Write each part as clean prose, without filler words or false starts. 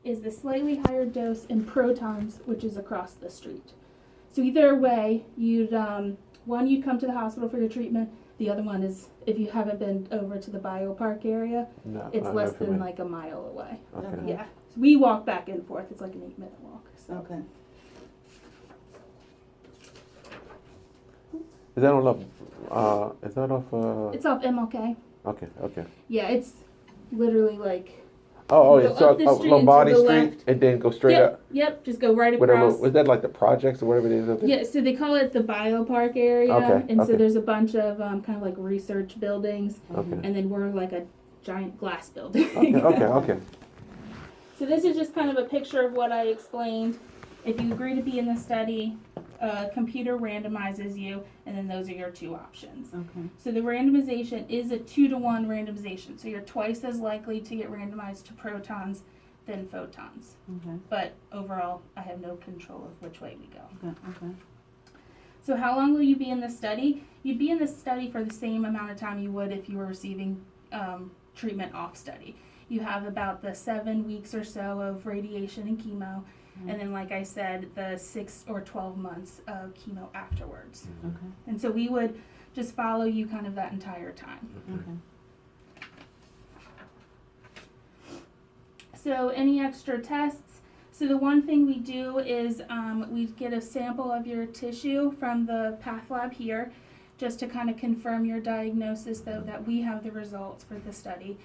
is the slightly higher dose in protons, which is across the street. So either way, you'd you'd come to the hospital for your treatment. The other one is if you haven't been over to the biopark area, it's less than like a mile away. Okay. Yeah, so we walk back and forth. It's like an 8-minute walk. So. Okay. Is that on is that off? It's off MLK. Okay. Yeah, it's literally like. Oh, Go it's up the up street Lombardi and to the Street left. and then go straight up. Yep, just go right Whatever, across. was that like the projects or whatever it is? Up there? Yeah, so they call it the biopark area, Okay, and so okay. there's a bunch of kind of like research buildings, Okay. and then we're like a giant glass building. Okay. So this is just kind of a picture of what I explained. If you agree to be in the study, a computer randomizes you, and then those are your two options. Okay. So the randomization is a 2-to-1 randomization, so you're twice as likely to get randomized to protons than photons. Okay. But overall, I have no control of which way we go. Okay. So how long will you be in the study? You'd be in the study for the same amount of time you would if you were receiving treatment off study. You have about the 7 weeks or so of radiation and chemo, and then, like I said, the 6 or 12 months of chemo afterwards. Okay. And so we would just follow you kind of that entire time. Okay. So any extra tests? So the one thing we do is we get a sample of your tissue from the path lab here, just to kind of confirm your diagnosis, though, that we have the results for the study.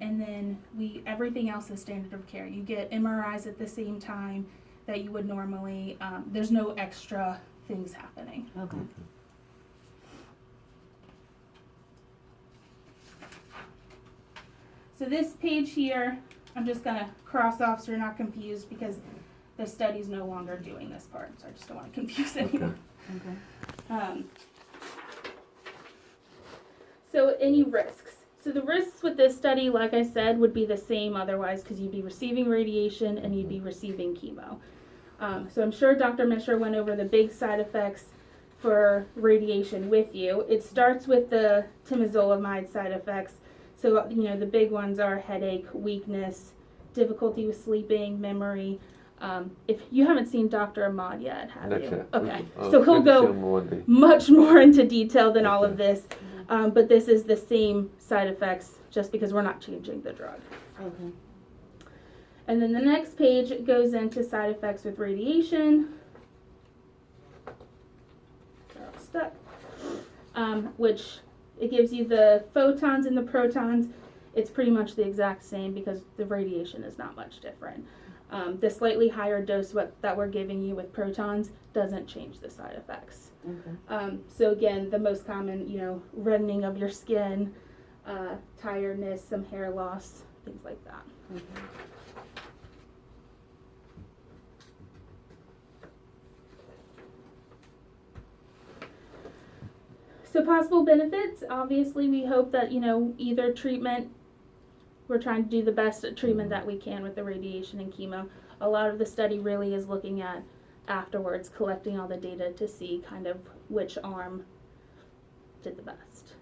And then everything else is standard of care. You get MRIs at the same time that you would normally. There's no extra things happening. Okay. So this page here, I'm just gonna cross off so you're not confused because the study's no longer doing this part, so I just don't want to confuse anyone. Okay. So any risks? So the risks with this study, like I said, would be the same otherwise because you'd be receiving radiation and you'd be receiving chemo. So I'm sure Dr. Mishra went over the big side effects for radiation with you. It starts with the temozolomide side effects. So, the big ones are headache, weakness, difficulty with sleeping, memory. If you haven't seen Dr. Ahmad yet, have Not you? yet. Okay. So he'll go one day. much more into detail than all of Okay. this. But this is the same side effects just because we're not changing the drug. Okay. And then the next page goes into side effects with radiation. They're all stuck. Which it gives you the photons and the protons. It's pretty much the exact same because the radiation is not much different. The slightly higher dose that we're giving you with protons doesn't change the side effects. Okay. So again, the most common, reddening of your skin, tiredness, some hair loss, things like that. Okay. So possible benefits, obviously we hope that, either treatment, we're trying to do the best treatment that we can with the radiation and chemo. A lot of the study really is looking at afterwards, collecting all the data to see kind of which arm did the best,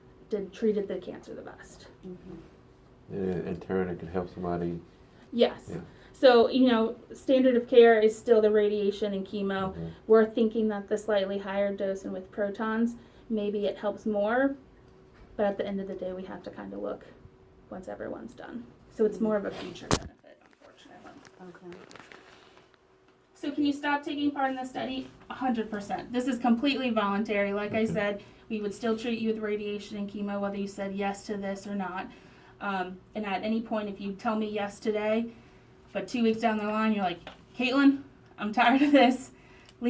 treated the cancer the best. Mm-hmm. In turn, it can help somebody. Yes. Yeah. So, standard of care is still the radiation and chemo. Mhm. We're thinking that the slightly higher dose and with protons, maybe it helps more, but at the end of the day, we have to kind of look once everyone's done. So it's more of a future benefit, unfortunately. Okay. So can you stop taking part in the study? 100%. This is completely voluntary. Like I said, we would still treat you with radiation and chemo, whether you said yes to this or not. And at any point, if you tell me yes today, but 2 weeks down the line, you're like, Caitlin, I'm tired of this.